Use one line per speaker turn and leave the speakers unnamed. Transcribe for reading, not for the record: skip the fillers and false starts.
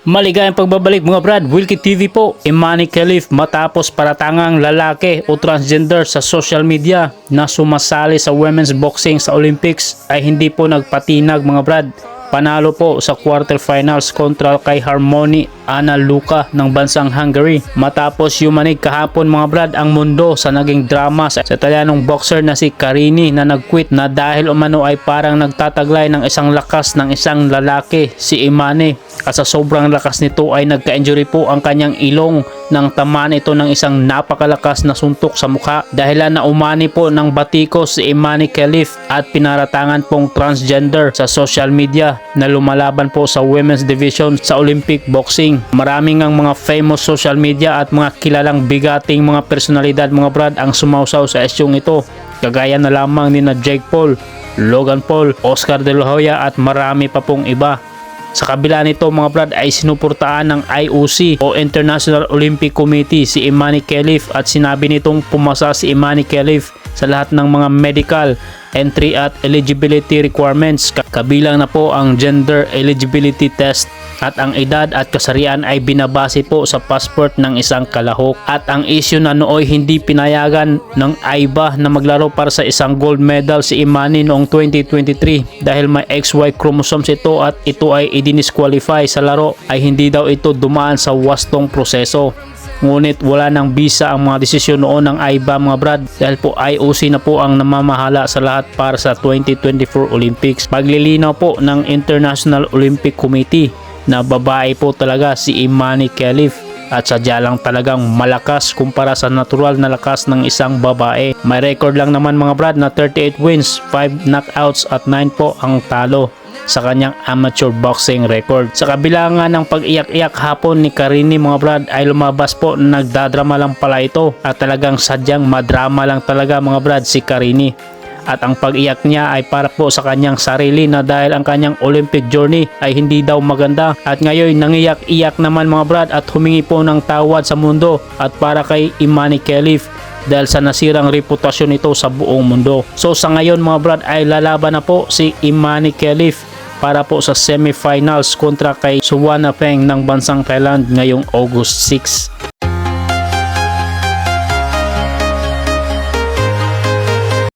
Maligayang pagbabalik mga brad, Wilkie TV po. Imani Khelif matapos paratangang lalaki o transgender sa social media na sumasali sa women's boxing sa Olympics ay hindi po nagpatinag mga brad. Panalo po sa quarterfinals kontra kay Harmony Anna Luka ng bansang Hungary. Matapos yumanig kahapon mga brad ang mundo sa naging drama sa Italianong boxer na si Carini na nag-quit na dahil umano ay parang nagtataglay ng isang lakas ng isang lalaki, si Imani. At sa sobrang lakas nito ay nagka-injury po ang kanyang ilong nang tamaan ito ng isang napakalakas na suntok sa mukha. Dahilan na umani po ng batikos si Imani Khelif at pinaratangan pong transgender sa social media na lumalaban po sa women's division sa Olympic boxing. Maraming ang mga famous social media at mga kilalang bigating mga personalidad mga brad ang sumausaw sa isyong ito. Kagaya na lamang ni na Jake Paul, Logan Paul, Oscar De La Hoya at marami pa pong iba. Sa kabila nito mga brad ay sinuportaan ng IOC o International Olympic Committee si Imani Khelif at sinabi nitong pumasa si Imani Khelif sa lahat ng mga medical, entry at eligibility requirements. Kabilang na po ang gender eligibility test at ang edad at kasarian ay binabase po sa passport ng isang kalahok. At ang issue na nooy hindi pinayagan ng AIBA na maglaro para sa isang gold medal si Imani noong 2023 dahil may XY chromosomes ito at ito ay i-disqualify sa laro ay hindi daw ito dumaan sa wastong proseso. Ngunit wala nang bisa ang mga desisyon noon ng AIBA mga brad dahil po IOC na po ang namamahala sa lahat para sa 2024 Olympics. Paglilinaw po ng International Olympic Committee na babae po talaga si Imani Khelif at sadya lang talagang malakas kumpara sa natural na lakas ng isang babae. May record lang naman mga brad na 38 wins, 5 knockouts at 9 po ang talo sa kanyang amateur boxing record. Sa kabila nga ng pag-iyak-iyak hapon ni Carini mga brad ay lumabas po na nagdadrama lang pala ito at talagang sadyang madrama lang talaga mga brad si Carini. At ang pag-iyak niya ay para po sa kanyang sarili na dahil ang kanyang Olympic journey ay hindi daw maganda at ngayon nangiyak-iyak naman mga brad at humingi po ng tawad sa mundo at para kay Imani Khelif dahil sa nasirang reputasyon nito sa buong mundo. So sa ngayon mga brad ay lalaban na po si Imani Khelif para po sa semifinals kontra kay Suwana Peng ng bansang Thailand ngayong August 6.